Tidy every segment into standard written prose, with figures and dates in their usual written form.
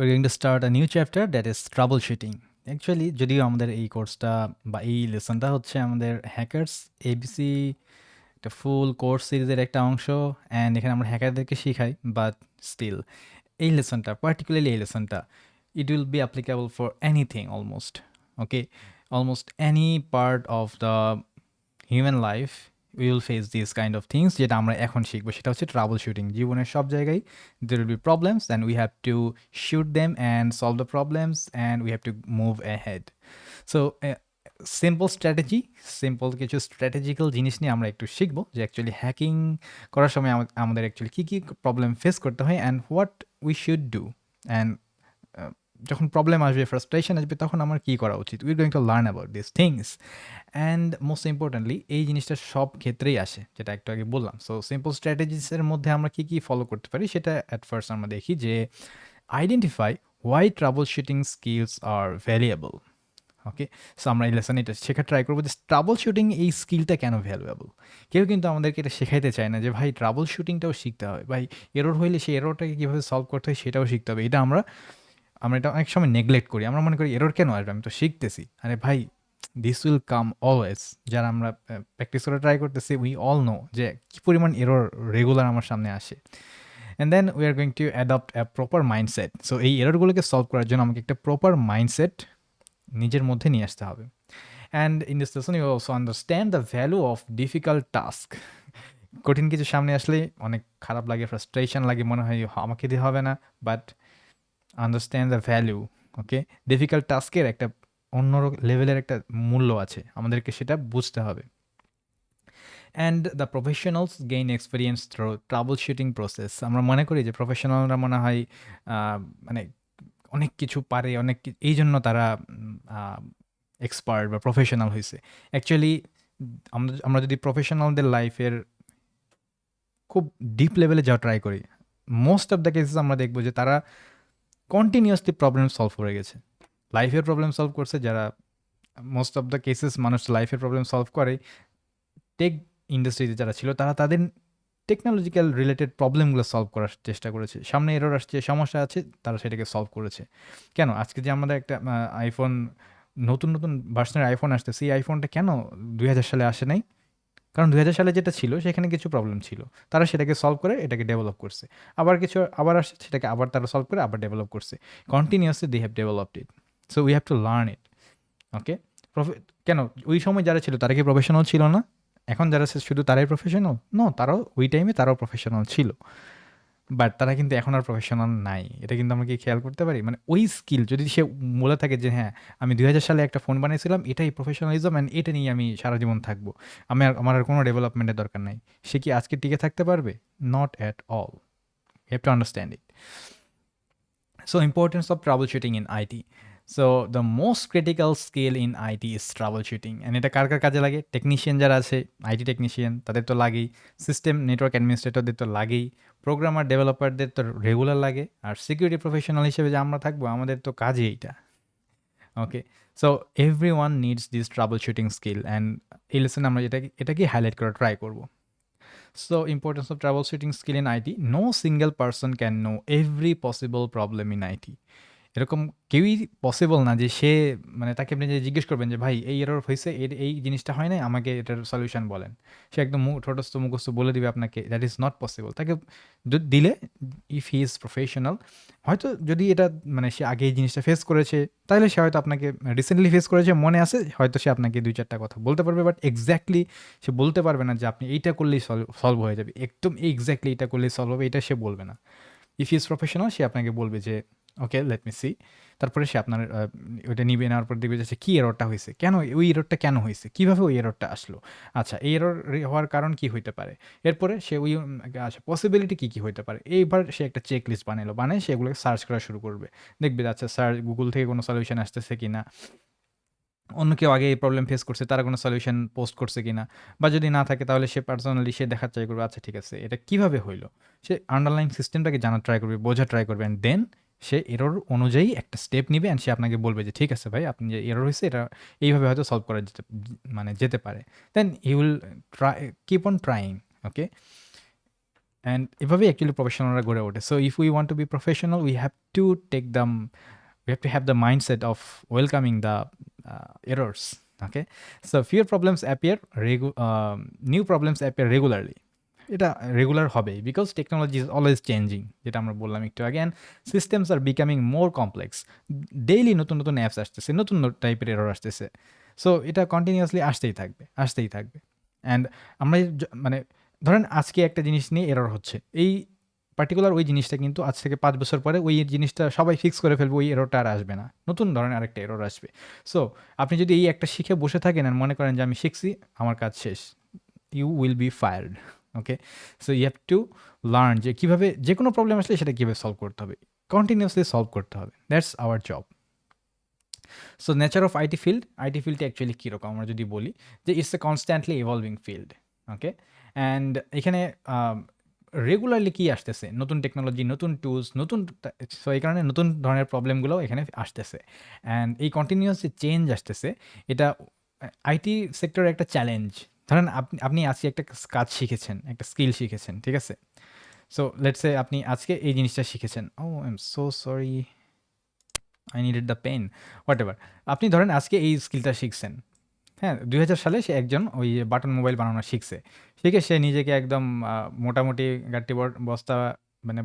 We're going to start a new chapter that is troubleshooting. Actually যদিও আমাদের এই কোর্সটা বা এই লেসনটা হচ্ছে আমাদের হ্যাকার্স এবিসি একটা ফুল কোর্স সিরিজের একটা অংশ অ্যান্ড এখানে আমরা হ্যাকারদেরকে শেখাই বাট স্টিল এই লেসনটা পার্টিকুলারলি এই লেসনটা it will be applicable for anything almost okay almost any part of the human life we will face this kind of things যেটা আমরা এখন শিখবো সেটা হচ্ছে ট্রাবল শুটিং জীবনের সব জায়গায় there will be problems and we have two shoot them and solve the problems and we have to move ahead so simple strategy simple কিছু স্ট্র্যাটেজিক্যাল জিনিস নিয়ে আমরা একটু শিখবো যে অ্যাকচুয়ালি হ্যাকিং করার সময় আমাদের অ্যাকচুয়ালি কী কী প্রবলেম ফেস করতে হয় and what we should do and যখন প্রবলেম আসবে ফ্রাস্ট্রেশন আসবে তখন আমার কী করা উচিত we going to learn about this things and most importantly এই জিনিসটা সব ক্ষেত্রেই আসে যেটা একটু আগে বললাম সো সিম্পল স্ট্র্যাটেজিসের মধ্যে আমরা কী কী ফলো করতে পারি সেটা অ্যাট ফার্স্ট আমরা দেখি যে identify why troubleshooting skills আর ভ্যালুয়েবল ওকে সো আমরা এই লেসনে এটা শেখা ট্রাই করবো যে ট্রাবল শুটিং এই স্কিলটা কেন ভ্যালুয়েবল কেউ কিন্তু আমাদেরকে এটা শেখাইতে চায় না যে ভাই ট্রাবল শুটিংটাও শিখতে হবে ভাই এরর হইলে সেই এররটাকে কীভাবে সলভ করতে হয় সেটাও শিখতে হবে এটা আমরা এটা অনেক সময় নেগলেক্ট করি আমরা মনে করি এরর কেন আসবে আমি তো শিখতেছি আরে ভাই দিস উইল কাম অলওয়েজ যারা আমরা প্র্যাকটিস করে ট্রাই করতেছি উই অল নো যে কী পরিমাণ এরর রেগুলার আমার সামনে আসে and then we are going to adopt a proper mindset so এই এররগুলোকে সলভ করার জন্য আমাকে একটা প্রপার মাইন্ডসেট নিজের মধ্যে নিয়ে আসতে হবে and in this lesson you also understand the value of difficult task কঠিন কিছু সামনে আসলে অনেক খারাপ লাগে ফ্রাস্ট্রেশন লাগে মনে হয় আমাকে দিয়ে হবে না but understand the value okay difficult টাস্কের একটা অন্য লেভেলের একটা মূল্য আছে আমাদেরকে সেটা বুঝতে হবে and the professionals gain experience through trouble shooting process আমরা মনে করি যে প্রফেশনালরা মনে হয় মানে অনেক কিছু পারে এই জন্য তারা এক্সপার্ট বা প্রফেশনাল হয়েছে অ্যাকচুয়ালি আমরা যদি প্রফেশনালদের লাইফের খুব ডিপ লেভেলে যাওয়া ট্রাই করি মোস্ট অফ দ্য কেসেস আমরা দেখবো যে তারা কন্টিনিউয়াসলি প্রবলেম সলভ করে গেছে লাইফের প্রবলেম সলভ করছে যারা মোস্ট অফ দ্য কেসেস মানুষ লাইফের প্রবলেম সলভ করে টেক ইন্ডাস্ট্রিতে যারা ছিল তারা তাদের টেকনোলজিক্যাল রিলেটেড প্রবলেমগুলো সলভ করার চেষ্টা করেছে সামনে এরর আসছে সমস্যা আছে তারা সেটাকে সলভ করেছে কেন আজকে যে আমাদের একটা আইফোন নতুন নতুন ভার্সনের আইফোন আসতেছে এই আইফোনটা কেন 2000 সালে আসে নাই কারণ 2000 সালে যেটা ছিল সেখানে কিছু প্রবলেম ছিল তারা সেটাকে সলভ করে এটাকে ডেভেলপ করছে আবার আসছে সেটাকে আবার তারা সলভ করে আবার ডেভেলপ করছে continuously they have developed it so we have to learn it okay কেন ওই সময় যারা ছিল তারা কি প্রফেশনাল ছিল না এখন যারা আছে শুধু তারাই প্রফেশনাল নো তারাও ওই টাইমে তারাও প্রফেশনাল ছিল বাট তারা কিন্তু এখন আর প্রফেশনাল নাই এটা কিন্তু আমরা কি খেয়াল করতে পারি মানে ওই স্কিল যদি সে বলে থাকে যে হ্যাঁ আমি 2000 সালে একটা ফোন বানিয়েছিলাম এটাই প্রফেশনালিজম অ্যান্ড এটা নিয়ে আমি সারা জীবন থাকবো আমার আর কোনো ডেভেলপমেন্টের দরকার নাই সে কি আজকে টিকে থাকতে পারবে not at all you have to understand it so importance of troubleshooting in IT so the most critical skill in IT is troubleshooting and এটা কার কার কাজে লাগে টেকনিশিয়ান যারা আছে আইটি টেকনিশিয়ান তাদের তো লাগেই সিস্টেম নেটওয়ার্ক অ্যাডমিনিস্ট্রেটরদের তো লাগেই প্রোগ্রামার ডেভেলপারদের তো রেগুলার লাগে আর সিকিউরিটি প্রফেশনাল হিসেবে যে আমরা থাকবো আমাদের তো কাজই এইটা okay so every one needs this troubleshooting skill and এই লেসনে আমরা এটাকে হাইলাইট করে ট্রাই করবো so importance of troubleshooting skill in IT no single person can know every possible problem in IT এরকম কেউই পসিবল না যে সে মানে তাকে আপনি যে জিজ্ঞেস করবেন যে ভাই এই এরর হয়েছে এই জিনিসটা হয় নাই আমাকে এটার সলিউশন বলেন সে একদম ঠোঁটস্থ মুখস্থ বলে দিবে আপনাকে দ্যাট ইজ নট পসিবল তাকে দিলে ইফ হি ইজ প্রফেশনাল হয়তো যদি এটা মানে সে আগে এই জিনিসটা ফেস করেছে তাহলে সে হয়তো আপনাকে রিসেন্টলি ফেস করেছে মনে আছে হয়তো সে আপনাকে 2-4টা কথা বলতে পারবে বাট এক্স্যাক্টলি সে বলতে পারবে না যে আপনি এইটা করলেই সলভ হয়ে যাবে একদম এক্স্যাক্টলি এটা করলেই সলভ হবে এটা সে বলবে না ইফ ইজ প্রফেশনাল সে আপনাকে বলবে যে ওকে লেট মি সি তারপরে সে আপনার ওইটা নিবে নেওয়ার পর দেখবে যে কী এররটা হয়েছে কেন ওই এররটা কেন হয়েছে কীভাবে ওই এররটা আসলো আচ্ছা এই এরর হওয়ার কারণ কী হইতে পারে এরপরে সে ওই আচ্ছা পসিবিলিটি কী কী হইতে পারে এইবার সে একটা চেক লিস্ট বানায় সেগুলোকে সার্চ করা শুরু করবে দেখবে আচ্ছা স্যার গুগল থেকে কোনো সলিউশন আসতেছে কি না অন্য কেউ আগে এই প্রবলেম ফেস করছে তারা কোনো সলিউশন পোস্ট করছে কিনা বা যদি না থাকে তাহলে সে পার্সোনালি সে দেখার ট্রাই করবে আচ্ছা ঠিক আছে এটা কিভাবে হইলো সে আন্ডারলাইন সিস্টেমটাকে জানার ট্রাই করবে বোঝার ট্রাই করবে অ্যান্ড দেন সে এরর অনুযায়ী একটা স্টেপ নিবে অ্যান্ড সে আপনাকে বলবে যে ঠিক আছে ভাই আপনি যে এরর হয়েছে এটা এইভাবে হয়তো সলভ করা যেতে পারে then he will try keep on trying okay and এভাবেই অ্যাকচুয়ালি প্রফেশনালরা গড়ে ওঠে। So if we want to be professional, we have to take them, we have to have the mindset of welcoming the errors. Okay, so fewer problems appear new problems appear regularly. এটা regular হবেই because technology is always changing, যেটা আমরা বললাম একটু আগে, and systems R becoming more complex. Daily নতুন নতুন apps আসতেছে, নতুন টাইপের এরর আসতেছে। সো এটা কন্টিনিউয়াসলি আসতেই থাকবে, আসতেই থাকবে। অ্যান্ড আমরা মানে ধরেন আজকে একটা জিনিস নিয়ে এরর হচ্ছে, এই পার্টিকুলার ওই জিনিসটা কিন্তু আজ থেকে 5 বছর পরে ওই জিনিসটা সবাই ফিক্স করে ফেলবে, ওই এররটা আর আসবে না, নতুন ধরনের আরেকটা এরর আসবে। সো আপনি যদি এই একটা শিখে বসে থাকেন আর মনে করেন যে আমি শিখছি, আমার কাজ শেষ, you will be fired. Okay, so you have to learn যে কীভাবে যে কোনো প্রবলেম আসলে সেটা কীভাবে সলভ করতে হবে, কন্টিনিউয়াসলি সলভ করতে হবে। That's our job. So nature of IT field, IT ফিল্ডটা অ্যাকচুয়ালি কীরকম আমরা যদি বলি যে it's a constantly evolving field. Okay, and এখানে রেগুলারলি কি আসতেছে, নতুন টেকনোলজি, নতুন টুলস, নতুন, সো এই কারণে নতুন ধরনের প্রবলেমগুলো এখানে আসতেছে। অ্যান্ড এই কন্টিনিউয়াস যে চেঞ্জ আসতেছে, এটা আইটি সেক্টরের একটা চ্যালেঞ্জ। ধরেন আপনি আপনি আজকে একটা কাজ শিখেছেন, একটা স্কিল শিখেছেন, ঠিক আছে? সো লেটস সে আপনি আজকে এই জিনিসটা শিখেছেন। Oh I am so sorry, I needed the pen, whatever. আপনি ধরেন আজকে এই স্কিলটা শিখছেন, হ্যাঁ, 2000 সালে সে একজন ওই বাটন মোবাইল বানানো শিখছে। শিখে সে নিজেকে একদম মোটামুটি গাট্টি বস্তা মানে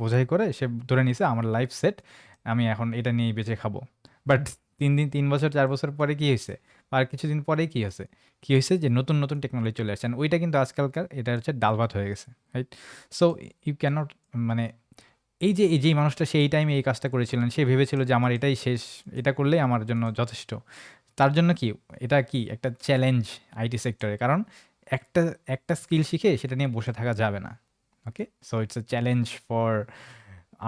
বোঝাই করে সে ধরে নিছে আমার লাইফ সেট, আমি এখন এটা নিয়েই বেঁচে খাবো। বাট 3 বছর 4 বছর পরে কি হয়েছে, আর কিছুদিন পরেই কি হয়েছে, কি হয়েছে যে নতুন নতুন টেকনোলজি চলে আসছে, and ওইটা কিন্তু আজকালকার এটা হচ্ছে ডাল ভাত হয়ে গেছে, রাইট? সো ইউ ক্যানট, মানে এই যে যেই মানুষটা সেই টাইমে এই কাজটা করেছিলেন, সে ভেবেছিল যে আমার এটাই শেষ, এটা করলেই আমার জন্য যথেষ্ট। তার জন্য কি এটা কি একটা চ্যালেঞ্জ আইটি সেক্টরে, কারণ একটা একটা স্কিল শিখে সেটা নিয়ে বসে থাকা যাবে না। Okay, so it's a challenge for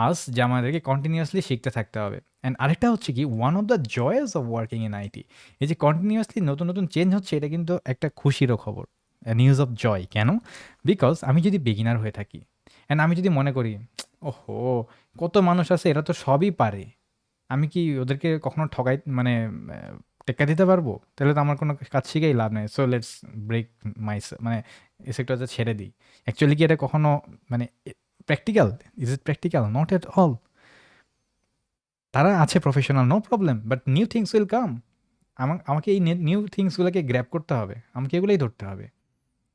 us যে আমাদেরকে কন্টিনিউয়াসলি শিখতে থাকতে হবে। অ্যান্ড আরেকটা হচ্ছে কি, one of the joys of working in IT, এই যে কন্টিনিউয়াসলি নতুন নতুন চেঞ্জ হচ্ছে, এটা কিন্তু একটা খুশিরও খবর, নিউজ অফ জয়। কেন? বিকজ আমি যদি বিগিনার হয়ে থাকি অ্যান্ড আমি যদি মনে করি ওহো, কত মানুষ আছে এরা তো সবই পারে, আমি কি ওদেরকে কখনো ঠকাই, মানে টেক্কা দিতে পারবো? তাহলে তো আমার কোনো কাজ শিখেই লাভ নেই। সো লেটস ব্রেক মাই, মানে এই সেক্টরটা ছেড়ে দিই। অ্যাকচুয়ালি কি এটা কখনো মানে practical? Is it practical? Not at all. তারা আছে professional, no problem, but new things will come. আমাকে এই নিউ থিংসগুলোকে গ্র্যাব করতে হবে, আমাকে এগুলোই ধরতে হবে।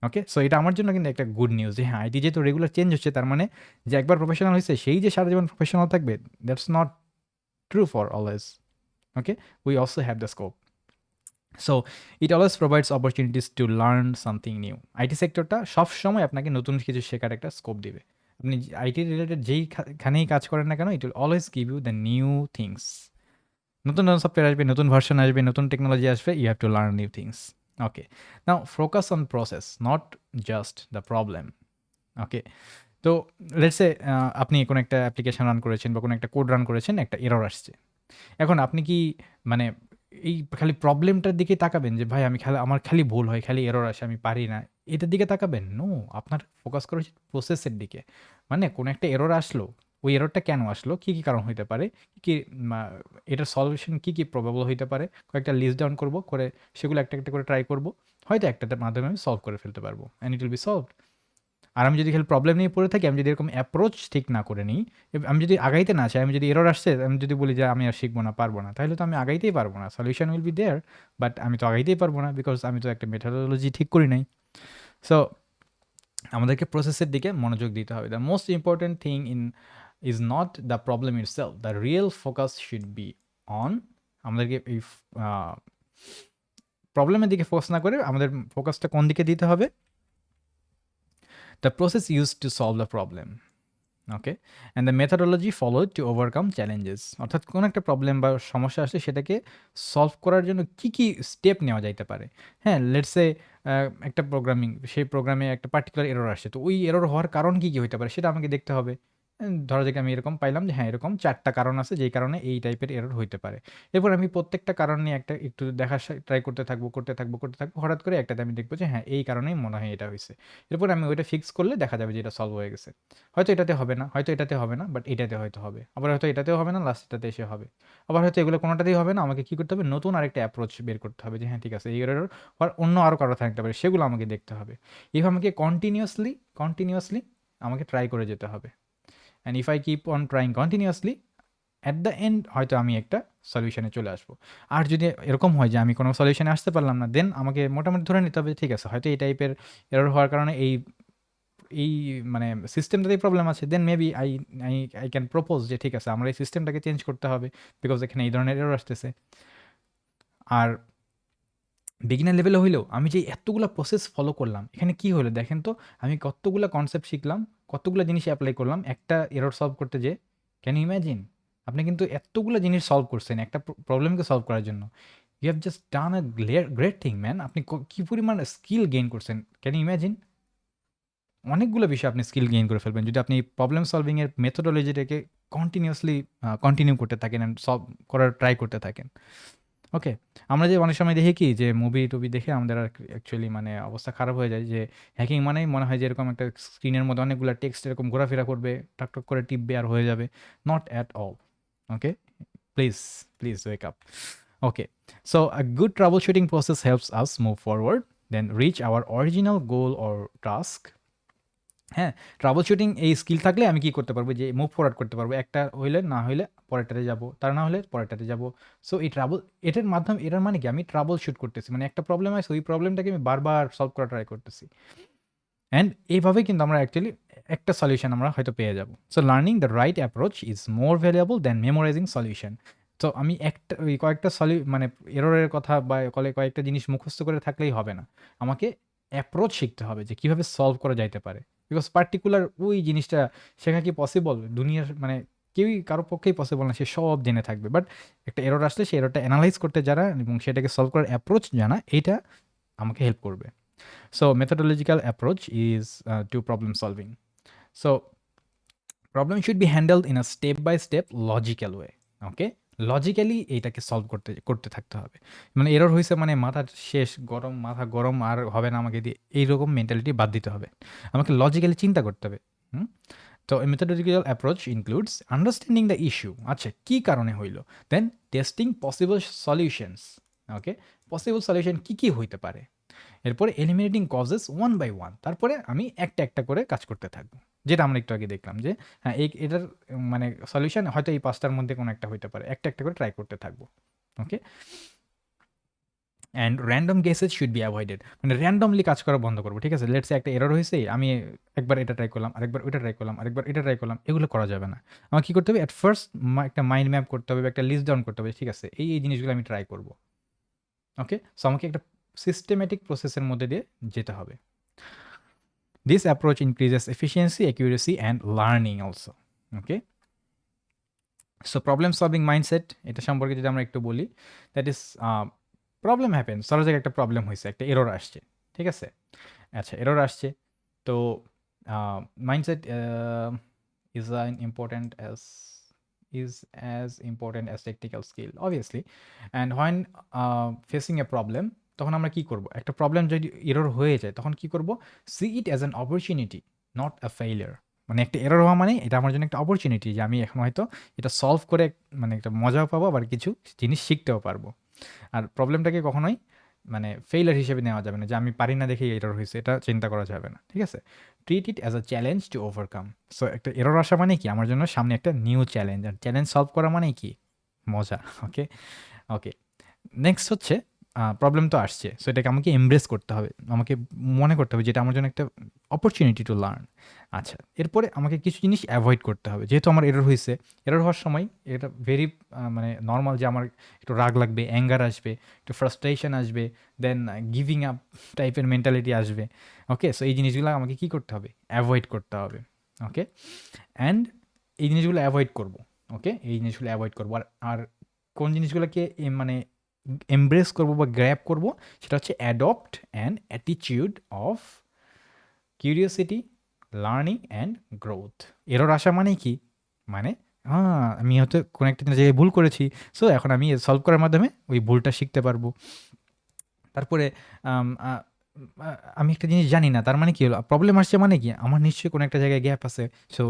ওকে, সো এটা আমার জন্য কিন্তু একটা গুড নিউজ যে হ্যাঁ, আইটি যেহেতু রেগুলার চেঞ্জ হচ্ছে, তার মানে যে একবার প্রফেশনাল হয়েছে সেই যে সারা জীবন প্রফেশনাল থাকবে, that's not true for always. Okay, we also have the scope. So it always provides opportunities to learn something new. IT সেক্টরটা সবসময় আপনাকে নতুন কিছু শেখার একটা স্কোপ দিবে। আপনি আইটি রিলেটেড যেইখানেই কাজ করেন না কেন, it will always give you the new things. নতুন নতুন সফটওয়্যার আসবে, নতুন ভার্সন আসবে, নতুন টেকনোলজি আসবে, you have to learn new things. Okay, now focus on process, not just the problem. Okay, তো লেটস সে আপনি কোনো একটা অ্যাপ্লিকেশন রান করেছেন বা কোনো একটা কোড রান করেছেন, একটা এরর আসছে। এখন আপনি কি মানে এই খালি প্রবলেমটার দিকেই তাকাবেন যে ভাই আমি আমার খালি ভুল হয়, খালি এরর আসে, আমি পারি না, এটার দিকে তাকাবেন? নো, আপনার ফোকাস করা উচিত প্রসেসের দিকে। মানে কোনো একটা এরর আসলো, ওই এররটা কেন আসলো, কী কী কারণ হইতে পারে, কী কী এটার সলিউশন কী কী প্রবাবল হইতে পারে, কয়েকটা লিস্ট ডাউন করবো, করে সেগুলো একটা একটা করে ট্রাই করবো, হয়তো একটার মাধ্যমে আমি সলভ করে ফেলতে পারবো, and it will be solved. আর আমি যদি খালি প্রবলেম নিয়ে পড়ে থাকি, আমি যদি এরকম অ্যাপ্রোচ ঠিক না করে নিই, আমি যদি আগাইতে না চাই, আমি যদি এরর আসছে আমি যদি বলি যে আমি আর শিখবো না, পারবো না, তাহলে তো আমি আগাইতেই পারবো না। Solution will be there, but আমি তো আগাইতেই পারবো না, বিকজ আমি তো একটা মেথোডোলজি ঠিক করি নাই। সো আমাদেরকে প্রসেসের দিকে মনোযোগ দিতে হবে। The most important thing is not the problem itself, the real focus should be on, আমাদেরকে এই প্রবলেমের দিকে ফোকাস না করে আমাদের ফোকাসটা কোন দিকে দিতে হবে? The process used to solve the problem. Okay, and the methodology followed to overcome challenges. অর্থাৎ কোনো একটা প্রবলেম বা সমস্যা আসলে সেটাকে সলভ করার জন্য কী কী স্টেপ নেওয়া যাইতে পারে। হ্যাঁ, লেটসে একটা প্রোগ্রামিং, সেই প্রোগ্রামে একটা পার্টিকুলার এরর আসছে, তো ওই এরর হওয়ার কারণ কী কী হতে পারে সেটা আমাকে দেখতে হবে। ধরা যাক আমি এরকম পাইলাম যে হ্যাঁ, এরকম 4টা কারণ আছে যেই কারণে এই টাইপের এরর হইতে পারে। এরপর আমি প্রত্যেকটা কারণ নিয়ে একটা একটু দেখার ট্রাই করতে থাকবো, হঠাৎ করে একটাতে আমি দেখবো যে হ্যাঁ, এই কারণেই মনে হয় এটা হয়েছে। এরপর আমি ওইটা ফিক্স করলে দেখা যাবে যে এটা সলভ হয়ে গেছে। হয়তো এটাতে হবে না, হয়তো এটাতে হবে না, বাট এটাতে হয়তো হবে। আবার হয়তো এটাতেও হবে না, লাস্টটাতে এসে হবে। আবার হয়তো এগুলো কোনোটাতেই হবে না, আমাকে কী করতে হবে, নতুন আরেকটা অ্যাপ্রোচ বের করতে হবে যে হ্যাঁ, ঠিক আছে, এই এরর আর অন্য আরও কারো থাকতে পারে, সেগুলো আমাকে দেখতে হবে। এইভাবে আমাকে কন্টিনিউয়াসলি আমাকে ট্রাই করে যেতে হবে। And if I keep on trying continuously, at the end হয়তো আমি একটা সলিউশনে চলে আসবো। আর যদি এরকম হয় যে আমি কোনো সলিউশনে আসতে পারলাম না, দেন আমাকে মোটামুটি ধরে নিতে হবে ঠিক আছে হয়তো এই টাইপের এরর হওয়ার কারণে এই এই মানে সিস্টেমটাতেই প্রবলেম আছে। Then maybe I I I can propose যে ঠিক আছে আমরা এই সিস্টেমটাকে চেঞ্জ করতে হবে, বিকজ এখানে এই ধরনের এরর আসতেছে। আর বিগিনার লেভেলে হইলেও আমি যে এতগুলা প্রসেস ফলো করলাম, এখানে কি হলো দেখেন তো, আমি কতগুলা কনসেপ্ট শিখলাম, কতগুলা জিনিস অ্যাপ্লাই করলাম একটা এরর সলভ করতে যে। Can you imagine? আপনি কিন্তু এতগুলা জিনিস সলভ করছেন একটা প্রবলেমকে সলভ করার জন্য। You have just done a great thing man. আপনি কি পরিমাণ স্কিল গেইন করছেন, ক্যান ইউ ইমাজিন? অনেকগুলো বিষয় আপনি স্কিল গেইন করে ফেলবেন যদি আপনি প্রবলেম সলভিংয়ের মেথোডোলজিটাকে কন্টিনিউয়াসলি কন্টিনিউ করতে থাকেন অ্যান্ড সলভ করার ট্রাই করতে থাকেন। ওকে, আমরা যে অনেক সময় দেখি কি যে মুভি-টুভি দেখে আমাদের আর অ্যাকচুয়ালি মানে অবস্থা খারাপ হয়ে যায় যে হ্যাকিং মানেই মনে হয় যে এরকম একটা স্ক্রিনের মধ্যে অনেকগুলো টেক্সট এরকম ঘোরাফেরা করবে, টাক টাক করে টিপবে আর হয়ে যাবে। Not at all. Okay, please please wake up. Okay, so a good troubleshooting process helps us move forward, then reach our original goal or task. হ্যাঁ, ট্রাবল শুটিং এই স্কিল থাকলে আমি কি করতে পারবো যে মুভ ফরওয়ার্ড করতে পারবো। একটা হইলে না হইলে পরেরটাতে যাবো, তার না হলে পরেরটাতে যাবো। সো এই ট্রাবল এটার মাধ্যমে এটার মানে কি আমি ট্রাবল শুট করতেছি, মানে একটা প্রবলেম আছে ওই প্রবলেমটাকে আমি বারবার সলভ করা ট্রাই করতেছি। অ্যান্ড এইভাবে কিন্তু আমরা অ্যাকচুয়ালি একটা সলিউশন আমরা হয়তো পেয়ে যাব। So learning the right approach is more valuable than memorising solution. তো আমি একটা ওই কয়েকটা মানে এররের কথা বা কয়েকটা জিনিস মুখস্থ করে থাকলেই হবে না, আমাকে অ্যাপ্রোচ শিখতে হবে যে কীভাবে সলভ করা যাইতে পারে। বিকজ পার্টিকুলার ওই জিনিসটা শেখা কি পসিবল দুনিয়ার মানে কেউই কারো পক্ষেই পসিবল না সে সব জেনে থাকবে। বাট একটা এরর আসলে সেই এররটা অ্যানালাইজ করতে জানা এবং সেটাকে সলভ করার অ্যাপ্রোচ জানা, এইটা আমাকে হেল্প করবে। So methodological approach is to problem solving. So problem should be handled in a step by step logical way. Okay, logically এইটাকে সলভ করতে করতে থাকতে হবে। মানে এরর হয়েছে মানে মাথা শেষ গরম, মাথা গরম আর হবে না আমাকে দিয়ে, এইরকম মেন্টালিটি বাদ দিতে হবে। আমাকে লজিক্যালি চিন্তা করতে হবে। তো methodological approach includes understanding the issue, আচ্ছা কী কারণে হইল, then testing possible solutions. Okay, possible solution কী কী হইতে পারে, এরপরে eliminating causes one by one, তারপরে আমি একটা একটা করে কাজ করতে থাকবো। যেটা আমরা একটু আগে দেখলাম যে হ্যাঁ এটার মানে সলিউশন হয়তো এই পাঁচটার মধ্যে কোনো একটা হইতে পারে, একটা একটা করে ট্রাই করতে থাকবো। Okay, and random guesses should be avoided, মানে র্যান্ডমলি কাজ করা বন্ধ করবো। ঠিক আছে, লেটসে একটা এরর হয়েছে, আমি একবার এটা ট্রাই করলাম, আরেকবার ওইটা ট্রাই করলাম, আরেকবার এটা ট্রাই করলাম, এগুলো করা যাবে না। আমার কী করতে হবে, অ্যাট ফার্স্ট একটা মাইন্ড ম্যাপ করতে হবে, একটা লিস্ট ডাউন করতে হবে। ঠিক আছে, এই জিনিসগুলো আমি ট্রাই করবো। ওকে, সো আমাকে একটা সিস্টেমেটিক প্রসেসের মধ্যে দিয়ে যেতে হবে। This approach increases efficiency, accuracy, and learning also. Okay. So problem solving mindset, এটা সম্পর্কে যদি আমরা একটু বলি, দ্যাট ইজ প্রবলেম হ্যাপেন, ধরা যাক একটা প্রবলেম হয়েছে, একটা এরর আসছে। ঠিক আছে, আচ্ছা এরর আসছে, তো mindset is important as is as important as technical skill obviously, and when facing a problem তখন আমরা কি করব, একটা প্রবলেম যদি এরর হয়ে যায় তখন কি করব, see it as an opportunity not a failure. মানে একটা এরর হওয়া মানে এটা আমার জন্য একটা অপরচুনিটি যে আমি এখন হয়তো এটা সলভ করে মানে একটা মজাও পাবো, আবার কিছু জিনিস শিখতেও পারবো। আর প্রবলেমটাকে কখনোই মানে ফেইলার হিসেবে নেওয়া যাবে না যে আমি পারি না দেখে এরর হয়েছে, এটা চিন্তা করা যাবে না। ঠিক আছে, treat it as a challenge to overcome. So একটা এরর আসা মানে কি আমার জন্য সামনে একটা নিউ চ্যালেঞ্জ, আর চ্যালেঞ্জ সলভ করা মানে কি মজা। ওকে ওকে, নেক্সট হচ্ছে প্রবলেম তো আসছে, সো এটাকে আমাকে এমব্রেস করতে হবে, আমাকে মনে করতে হবে যেটা আমার জন্য একটা অপরচুনিটি টু লার্ন। আচ্ছা, এরপরে আমাকে কিছু জিনিস অ্যাভয়েড করতে হবে, যেহেতু আমার এরর হয়েছে, এরর হওয়ার সময় এটা ভেরি মানে নর্মাল যে আমার একটু রাগ লাগবে, অ্যাঙ্গার আসবে, একটু ফ্রাস্ট্রেশন আসবে, দেন গিভিং আপ টাইপের মেন্টালিটি আসবে। ওকে, সো এই জিনিসগুলো আমাকে কী করতে হবে, অ্যাভয়েড করতে হবে। ওকে, অ্যান্ড এই জিনিসগুলো অ্যাভয়েড করবো। ওকে, এই জিনিসগুলো অ্যাভয়েড করবো। আর কোন জিনিসগুলোকে মানে এমব্রেস করবো বা গ্র্যাব করবো, সেটা হচ্ছে adopt and attitude of curiosity, learning and growth. Error আসা মানে কি, মানে হ্যাঁ আমি হয়তো কোনো একটা জায়গায় ভুল করেছি, সো এখন আমি সলভ করার মাধ্যমে ওই ভুলটা শিখতে পারবো। তারপরে আমি একটা জিনিস জানি না, তার মানে কি হলো, প্রবলেম আসছে মানে কি আমার নিশ্চয়ই কোনো একটা জায়গায় গ্যাপ আছে। সো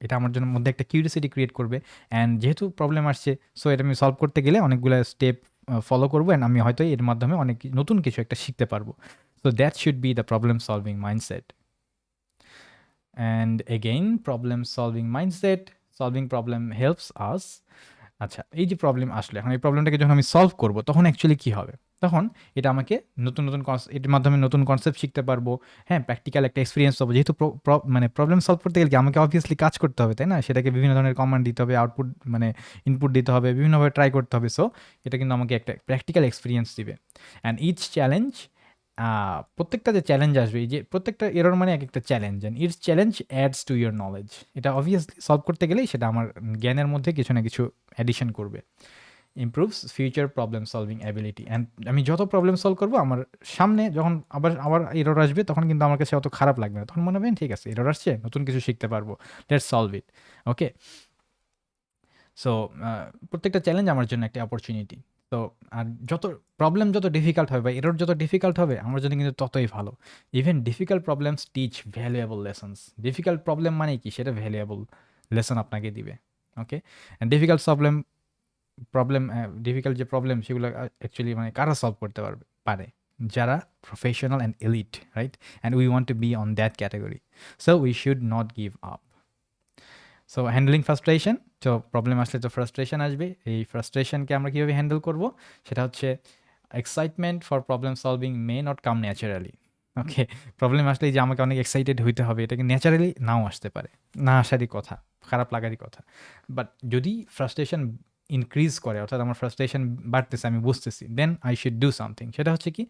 এটা আমার জন্য মধ্যে একটা কিউরিওসিটি ক্রিয়েট করবে, অ্যান্ড যেহেতু প্রবলেম আসছে সো এটা আমি সলভ করতে গেলে অনেকগুলো স্টেপ ফলো করবো, অ্যান্ড আমি হয়তো এর মাধ্যমে অনেক নতুন কিছু একটা শিখতে পারবো। So that should be the problem solving mindset. And again problem solving mindset, solving problem helps us. আচ্ছা, এই যে প্রবলেম আসলে এখন এই প্রবলেমটাকে যখন আমি সলভ করব তখন অ্যাকচুয়ালি কী হবে? তখন এটা আমাকে নতুন নতুন এটার মাধ্যমে নতুন কনসেপ্ট শিখতে পারবো। হ্যাঁ, প্র্যাকটিক্যাল একটা এক্সপিরিয়েন্স পাবো। যেহেতু মানে প্রবলেম সলভ করতে গেলে কি আমাকে অবভিয়াসলি কাজ করতে হবে, তাই না? সেটাকে বিভিন্ন ধরনের কমান্ড দিতে হবে, আউটপুট মানে ইনপুট দিতে হবে, বিভিন্নভাবে ট্রাই করতে হবে। সো এটা কিন্তু আমাকে একটা প্র্যাকটিক্যাল এক্সপিরিয়েন্স দিবে। অ্যান্ড ইচ চ্যালেঞ্জ, প্রত্যেকটা যে চ্যালেঞ্জ আসবে, এই যে প্রত্যেকটা এরর মানে এক একটা challenge, and it's challenge ads to your knowledge. এটা অবভিয়াসলি সলভ করতে গেলেই সেটা আমার জ্ঞানের মধ্যে কিছু না কিছু অ্যাডিশন করবে। Improves future problem solving ability, and আমি যত প্রবলেম সলভ করবো আমার সামনে যখন আবার আবার এরর আসবে তখন কিন্তু আমার কাছে অত খারাপ লাগবে না। তখন মনে হবে ঠিক আছে, এরর আসছে, নতুন কিছু শিখতে পারবো, let's solve it. Okay, so প্রত্যেকটা চ্যালেঞ্জ আমার জন্য একটা অপরচুনিটি। তো আর যত প্রবলেম যত ডিফিকাল্ট হবে বা এরর যত ডিফিকাল্ট হবে আমার জন্য কিন্তু ততই ভালো। Even difficult problems teach valuable lessons. Difficult problem মানে কি, সেটা ভ্যালুয়েবল লেসন আপনাকে দিবে। Okay, and difficult problem problem difficult যে প্রবলেম সেগুলো অ্যাকচুয়ালি মানে কারা সলভ করতে পারে, যারা professional and elite, right? And we want to be on that category. So we should not give up. So handling frustration, তো প্রবলেম আসলে তো ফ্রাস্ট্রেশন আসবে। এই ফ্রাস্ট্রেশনকে আমরা কীভাবে হ্যান্ডেল করব, সেটা হচ্ছে excitement for problem solving may not come naturally. Okay, problem আসলেই যে আমাকে অনেক এক্সাইটেড হইতে হবে এটাকে ন্যাচারালি নাও আসতে পারে, না আসারই কথা, খারাপ লাগারই কথা। বাট যদি ফ্রাস্ট্রেশন ইনক্রিজ করে, অর্থাৎ আমার ফ্রাস্ট্রেশন বাড়তেছে, আমি বুঝতেছি, then I should do something. সেটা হচ্ছে কি,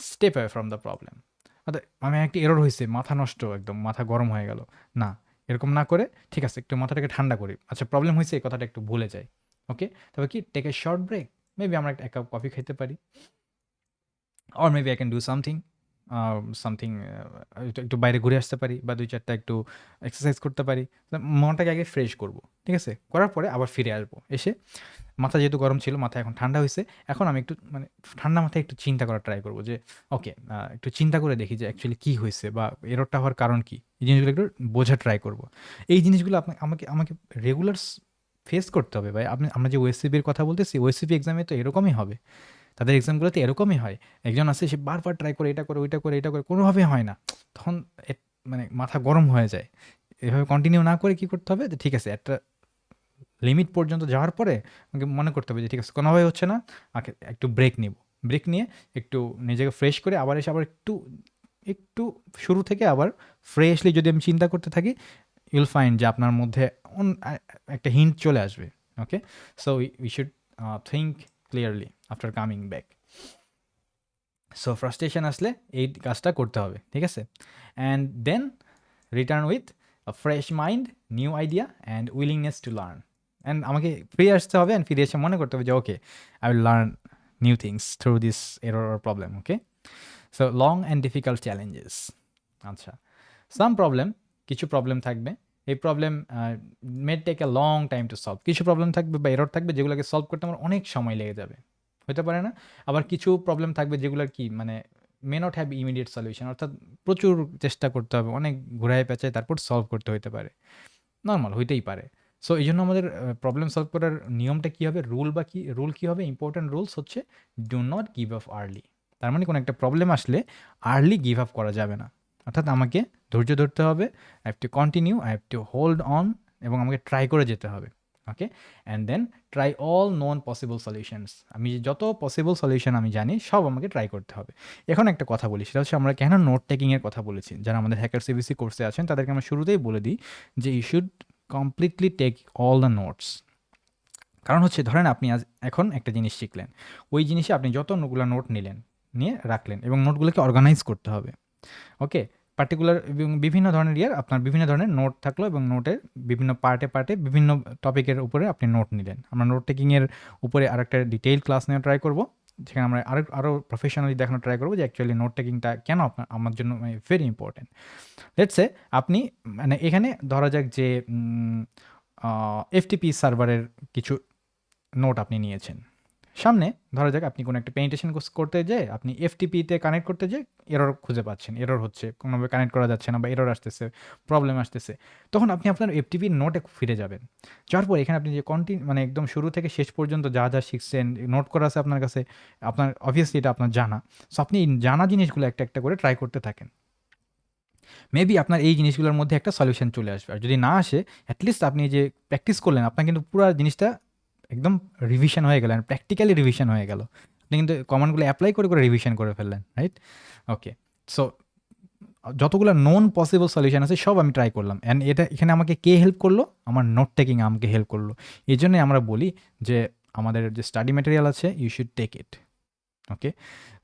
step away from the problem. অর্থাৎ আমি একটা এরর হয়েছে, মাথা নষ্ট, একদম মাথা গরম হয়ে গেল, না, এরকম না করে ঠিক আছে একটু মাথাটাকে ঠান্ডা করি, আচ্ছা প্রবলেম হয়েছে এই কথাটা একটু ভুলে যাই। ওকে, তবে কি take a short break, maybe আমরা এক কাপ কফি খেতে পারি, or maybe I can do something, something, একটু বাইরে ঘুরে আসতে পারি বা ২-৪টা একটু এক্সারসাইজ করতে পারি। মনটাকে আগে ফ্রেশ করব, ঠিক আছে? করার পরে আবার ফিরে আসবো। এসে মাথা যেহেতু গরম ছিল, মাথা এখন ঠান্ডা হয়েছে, এখন আমি একটু মানে ঠান্ডা মাথায় একটু চিন্তা করার ট্রাই করবো যে ওকে, একটু চিন্তা করে দেখি যে অ্যাকচুয়ালি কী হয়েছে বা এররটা হওয়ার কারণ কী। এই জিনিসগুলো একটু বোঝার ট্রাই করব। এই জিনিসগুলো আমাকে আমাকে রেগুলার ফেস করতে হবে ভাই। আমরা যে ওএসসিপির কথা বলতেছি, ওএসসিপি এক্সামে তো এরকমই হবে, তাদের এক্সামগুলোতে এরকমই হয়। একজন আছে, সে বারবার ট্রাই করে, এটা করে, ওইটা করে, এটা করে, কোনোভাবেই হয় না। তখন মানে মাথা গরম হয়ে যায়। এভাবে কন্টিনিউ না করে কী করতে হবে, যে ঠিক আছে একটা লিমিট পর্যন্ত যাওয়ার পরে আমাকে মনে করতে হবে যে ঠিক আছে কোনোভাবে হচ্ছে না, আগে একটু ব্রেক নিব। ব্রেক নিয়ে একটু নিজেকে ফ্রেশ করে আবার এসে আবার একটু একটু শুরু থেকে আবার ফ্রেশলি যদি আমি চিন্তা করতে থাকি, ইউল ফাইন্ড যে আপনার মধ্যে একটা হিন্ট চলে আসবে। Okay, so we should think clearly after coming back. So frustration আসলে এই কাজটা করতে হবে, ঠিক আছে? And then return with a fresh mind, new idea and willingness to learn. And আমাকে ফিরে আসতে হবে, অ্যান্ড ফিরে এসে মনে করতে হবে যে okay, I will learn new things through this error or problem. Okay, so long and difficult challenges. আচ্ছা, সাম প্রবলেম, কিছু প্রবলেম থাকবে, এই problem may take a long time to solve. কিছু প্রবলেম থাকবে বা এরর থাকবে যেগুলোকে সলভ করতে আমার অনেক সময় লেগে যাবে, হতে পারে না? আবার কিছু প্রবলেম থাকবে যেগুলোর কি মানে মে নট হ্যাভ ইমিডিয়েট সলিউশন, অর্থাৎ প্রচুর চেষ্টা করতে হবে, অনেক ঘুরায় পেঁচায় তারপর সলভ করতে হইতে পারে, নর্মাল হইতেই পারে। সো এই জন্য আমাদের প্রবলেম সলভ করার নিয়মটা কী হবে, রুল কী হবে, ইম্পর্ট্যান্ট রুলস হচ্ছে do not give up early. তার মানে কোনো একটা প্রবলেম আসলে আর্লি গিভ আপ করা যাবে না, অর্থাৎ আমাকে ধৈর্য ধরতে হবে, I have to continue, I have to hold on, এবং আমাকে ট্রাই করে যেতে হবে। Okay, and then try all non possible solutions. আমি যত পসিবল সলিউশন আমি জানি সব আমাকে ট্রাই করতে হবে। এখন একটা কথা বলি, সেটা হচ্ছে আমরা কেন নোট টেকিংয়ের কথা বলেছি। যারা আমাদের হ্যাকার সিবিসি কোর্সে আছেন তাদেরকে আমরা শুরুতেই বলে দিই যে you should completely take all the notes. কারণ হচ্ছে ধরেন আপনি এখন একটা জিনিস শিখলেন, ওই জিনিসে আপনি যতগুলো নোট নিয়ে রাখলেন, এবং নোটগুলোকে অর্গানাইজ করতে হবে। ওকে, পার্টিকুলার এবং বিভিন্ন ধরনের আপনার বিভিন্ন ধরনের নোট থাকলো, এবং নোটের বিভিন্ন পার্টে বিভিন্ন টপিকের উপরে আপনি নোট নিলেন। আমরা নোট টেকিংয়ের উপরে আরেকটা ডিটেইল ক্লাস নেওয়া ট্রাই করবো, যেখানে আমরা আরও প্রফেশনালি দেখানো ট্রাই করবো যে অ্যাকচুয়ালি নোট টেকিংটা কেন আমার জন্য ভেরি ইম্পর্টেন্ট। লেটসে আপনি মানে এখানে ধরা যাক যে এফটিপি সার্ভারের কিছু নোট আপনি নিয়েছেন। সামনে ধরা যাক আপনি কোনো একটা পেনিটেশন করতে যেয়ে আপনি এফটিপিতে কানেক্ট করতে যেয়ে এরর খুঁজে পাচ্ছেন, এরর হচ্ছে, কোনোভাবে কানেক্ট করা যাচ্ছে না বা এরর আসতেছে, প্রবলেম আসতেছে। তখন আপনি আপনার এফটিপির নোটে ফিরে যাবেন। যাওয়ার পর এখানে আপনি যে মানে একদম শুরু থেকে শেষ পর্যন্ত যা যা শিখছেন, নোট করা আছে আপনার কাছে, আপনার অবভিয়াসলি এটা আপনার জানা। সো আপনি জানা জিনিসগুলো একটা একটা করে ট্রাই করতে থাকেন। মেবি আপনার এই জিনিসগুলোর মধ্যে একটা সলিউশন চলে আসবে। আর যদি না আসে, অ্যাটলিস্ট আপনি যে প্র্যাকটিস করলেন, আপনার কিন্তু পুরা জিনিসটা একদম রিভিশন হয়ে গেল, প্র্যাকটিক্যালি রিভিশন হয়ে গেল। আপনি কিন্তু কমান্ডগুলো অ্যাপ্লাই করে করে রিভিশন করে ফেললেন, রাইট? ওকে, সো যতগুলো নন পসিবল সলিউশন আছে সব আমি ট্রাই করলাম, অ্যান্ড এটা এখানে আমাকে কে হেল্প করলো? আমার নোট টেকিং আমাকে হেল্প করলো। এই জন্যই আমরা বলি যে আমাদের যে স্টাডি ম্যাটেরিয়াল আছে, you should take it. Okay,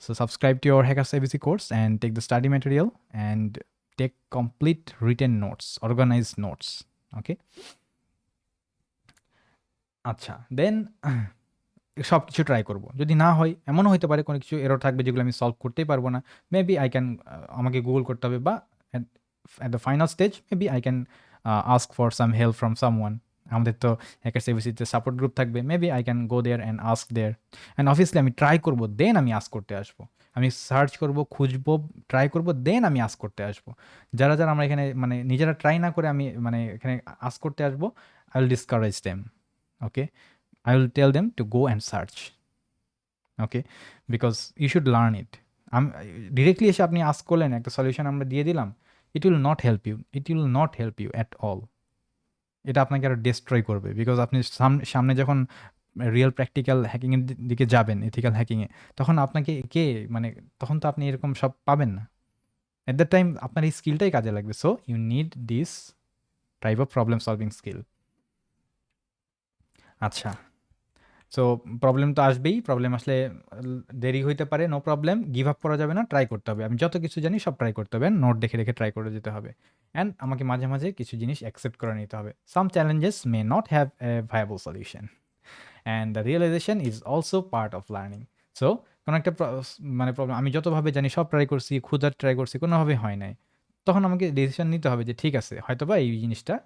so subscribe to your Hackers ABC course and take the study material and take complete written notes, organized notes. Okay, আচ্ছা, দেন সব কিছু ট্রাই করব। যদি না হয়, এমনও হইতে পারে কোনো কিছু এরর থাকবে যেগুলো আমি সলভ করতেই পারবো না। মেবি আই ক্যান, আমাকে গুগল করতে হবে, বা at the final stage maybe I can ask for some help from someone. আমাদের তো হ্যাকার্স এবিসিতে সাপোর্ট গ্রুপ থাকবে, maybe I can go there and ask there. And obviously আমি ট্রাই করবো, দেন আমি আস্ক করতে আসবো। আমি সার্চ করব, খুঁজবো, ট্রাই করবো, দেন আমি আস্ক করতে আসবো। যারা যারা আমরা এখানে মানে নিজেরা ট্রাই না করে আমি মানে এখানে আস্ক করতে আসবো, I will discourage them. Okay, I will tell them to go and search. Okay, because you should learn it. Directly এসে আপনি আস্ক করলেন, একটা সলিউশন আমরা দিয়ে দিলাম, it will not help you, it will not help you at all. এটা আপনাকে আরও ডিস্ট্রয় করবে, বিকজ আপনি সামনে যখন রিয়েল প্র্যাকটিক্যাল হ্যাকিংয়ের দিকে যাবেন, এথিক্যাল হ্যাকিংয়ে, তখন আপনাকে কে মানে তখন তো আপনি এরকম সব পাবেন না। অ্যাট দ্য টাইম আপনার এই স্কিলটাই কাজে লাগবে। So you need this type of problem solving skill. আচ্ছা, সো প্রবলেম তো আসবেই, প্রবলেম আসলে দেরি হইতে পারে, নো প্রবলেম, গিভ আপ করা যাবে না, ট্রাই করতে হবে। আমি যত কিছু জানি সব ট্রাই করতে হবে, নোট দেখে দেখে ট্রাই করে যেতে হবে। অ্যান্ড আমাকে মাঝে মাঝে কিছু জিনিস অ্যাকসেপ্ট করে নিতে হবে। Some challenges may not have a viable solution, and the realization is also part of learning. So কোনো একটা মানে প্রবলেম আমি যতভাবে জানি সব ট্রাই করছি, খুঁজার ট্রাই করছি, কোনোভাবেই হয় নাই, তখন আমাকে ডিসিশন নিতে হবে যে ঠিক আছে, হয়তোবা এই জিনিসটা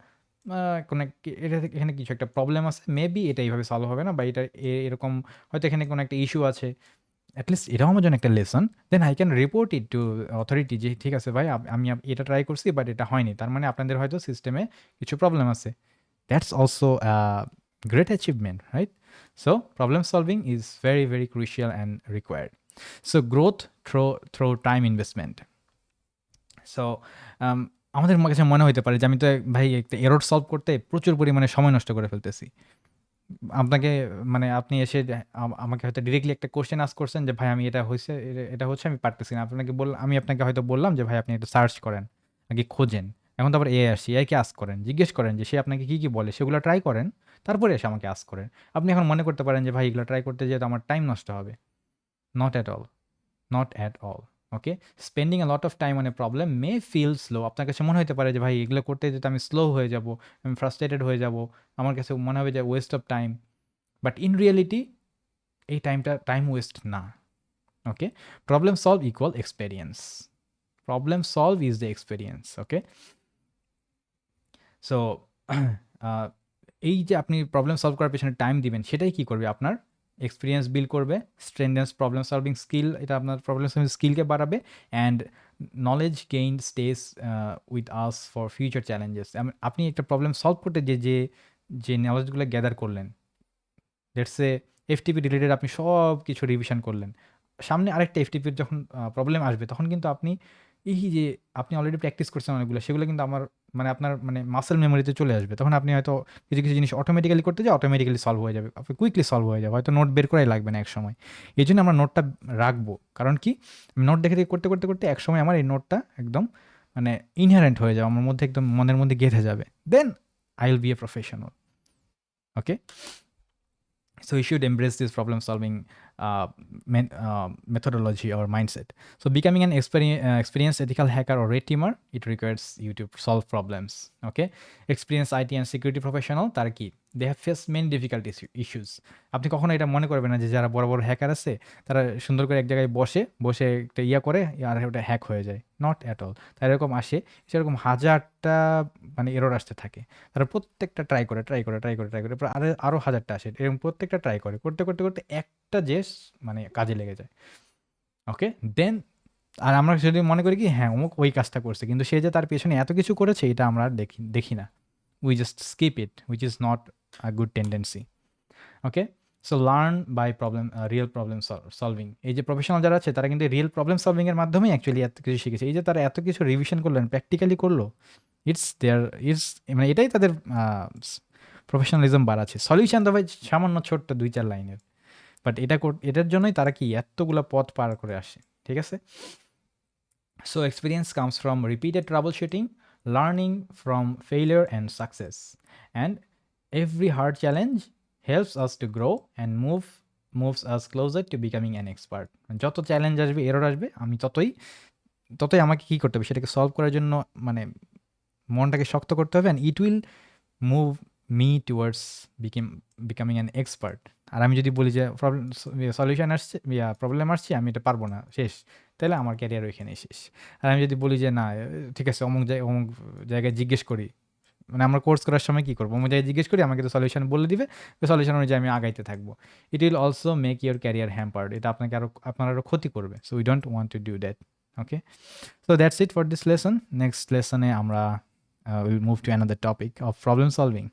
কোনো এটা এখানে কিছু একটা প্রবলেম আছে, মেবি এটা এইভাবে সলভ হবে না, বা এটা এরকম হয়তো এখানে কোনো একটা ইস্যু আছে। অ্যাটলিস্ট এটাও আমার জন্য একটা lesson. Then I can report it to authority যে ঠিক আছে ভাই, আমি এটা ট্রাই করছি বাট এটা হয়নি, তার মানে আপনাদের হয়তো সিস্টেমে কিছু প্রবলেম আছে। That's also great achievement, right? So problem solving is very very crucial and required. So growth through time investment. So আমাদের কাছে মনে হইতে পারে যে আমি তো ভাই একটা এরর সলভ করতে প্রচুর পরিমাণে সময় নষ্ট করে ফেলতেছি। আপনাকে মানে আপনি এসে আমাকে হয়তো ডিরেক্টলি একটা কোশ্চেন আস্ক করছেন যে ভাই আমি এটা হয়েছে, এটা হচ্ছে আমি পারতেছি না। আমি আপনাকে হয়তো বললাম যে ভাই আপনি একটু সার্চ করেন, আগে খোঁজেন। এখন তো আবার এআই আসছে, এআইকে আস্ক করেন, জিজ্ঞেস করেন যে সে আপনাকে কী কী বলে, সেগুলো ট্রাই করেন, তারপরে এসে আমাকে আস্ক করেন। আপনি এখন মনে করতে পারেন যে ভাই এগুলো ট্রাই করতে যেয়ে তো আমার টাইম নষ্ট হবে। Not at all, not at all. Okay, spending a lot of time on a problem may feel slow. আপনার কাছে মনে হতে পারে যে ভাই এগুলো করতে যেতে আমি স্লো হয়ে যাব, আমি ফ্রাস্ট্রেটেড হয়ে যাব, আমার কাছে মনে হবে যে waste of time. But in reality এই টাইমটা টাইম ওয়েস্ট না। Okay, problem solve equal experience, problem solve is the experience. Okay, so এই যে আপনি প্রবলেম সলভ করার পেছনে টাইম দিবেন, সেটাই কী করবে? আপনার এক্সপিরিয়েন্স বিল্ড করবে, স্ট্রেনথেন্স প্রবলেম সলভিং স্কিল, এটা আপনার প্রবলেম সলভিং স্কিলকে বাড়াবে, and knowledge gain stress with us for future challenges. আপনি একটা প্রবলেম সলভ করতে যে যে যে নলেজগুলো গ্যাদার করলেন, লেটস সে এফটিপি রিলেটেড আপনি সব কিছু রিভিশন করলেন, সামনে আরেকটা এফটিপির যখন প্রবলেম আসবে, তখন কিন্তু আপনি এই যে আপনি অলরেডি প্র্যাকটিস করছেন অনেকগুলো, সেগুলো কিন্তু মানে আপনার মানে মাসেল মেমোরিতে চলে আসবে। তখন আপনি হয়তো কিছু কিছু জিনিস অটোমেটিক্যালি করতে যাও, অটোমেটিক্যালি সলভ হয়ে যাবে, আপনি কুইকলি সলভ হয়ে যাবে, হয়তো নোট বের করাই লাগবে না এক সময়। এই জন্য আমরা নোটটা রাখবো, কারণ কি আমি নোট দেখে দেখে করতে করতে করতে এক সময় আমার এই নোটটা একদম মানে ইনহারেন্ট হয়ে যাবে, আমার মধ্যে একদম মনের মধ্যে গেঁথে যাবে, then I will be a professional. Okay, so you should embrace this problem solving methodology or mindset. So becoming an experienced ethical hacker or red teamer, it requires you to solve problems. Okay, experienced IT and security professional, তারা কি, they have faced many difficult issues. আপনি কখনো এটা মনে করবেন না যে যারা বড় বড় হ্যাকার আছে তারা সুন্দর করে এক জায়গায় বসে বসে একটা করে আর ওটা হ্যাক হয়ে যায়, নট অ্যাট অল। তারা এরকম আসে, সেরকম হাজারটা মানে এরর আসতে থাকে, তারা প্রত্যেকটা ট্রাই করে ট্রাই করে ট্রাই করে ট্রাই করে আরও হাজারটা আসে, এরকম প্রত্যেকটা ট্রাই করে করতে করতে করতে একটা যে মানে কাজে লেগে যায়। ওকে, দেন আর আমরা যদি মনে করি কি হ্যাঁ অমুক ওই কাজটা করছে, কিন্তু সে যে তার পেছনে এত কিছু করেছে এটা আমরা আর দেখি না, we just skip it, which is not a good tendency. Okay, so learn by real problem solving. এই যে প্রফেশনাল যারা আছে তারা কিন্তু রিয়েল প্রবলেম সলভিং এর মাধ্যমেই অ্যাকচুয়ালি এত কিছু শিখেছে। এই যে তারা এত কিছু রিভিশন করলেন, প্র্যাকটিক্যালি করলো, ইটস দেয়ার ইটস মানে এটাই তাদের প্রফেশনালিজম বাড়াচ্ছে। সলিউশন তো ভাই সামান্য ছোট্ট 2-4 লাইনের, বাট এটার জন্যই তারা কি এতগুলা পথ পার করে আসে। ঠিক আছে? So experience comes from repeated troubleshooting, learning from failure and success. And every hard challenge helps us to grow and moves us closer to becoming an expert. যত চ্যালেঞ্জ আসবে, এরর আসবে, আমি ততই আমাকে কি করতে হবে সেটাকে সলভ করার জন্য মানে মনটাকে শক্ত করতে হবে, and it will move me towards becoming an expert. আর আমি যদি বলি যে সলিউশন আসছে, প্রবলেম আসছে, আমি এটা পারবো না, শেষ, তাহলে আমার ক্যারিয়ার ওইখানেই শেষ। আর আমি যদি বলি যে না ঠিক আছে, অমুক জায়গায় জিজ্ঞেস করি, মানে আমরা কোর্স করার সময় কী করবো, অমুক জায়গায় জিজ্ঞেস করি, আমাকে তো সলিউশন বলে দিবে, ওই সলিউশন অনুযায়ী আমি আগাইতে থাকবো। It will also make your career hampered. এটা আপনার আরও ক্ষতি করবে। So we don't want to do that. Okay, so that's it for this lesson. Next লেসনে আমরা will move to another topic of problem solving.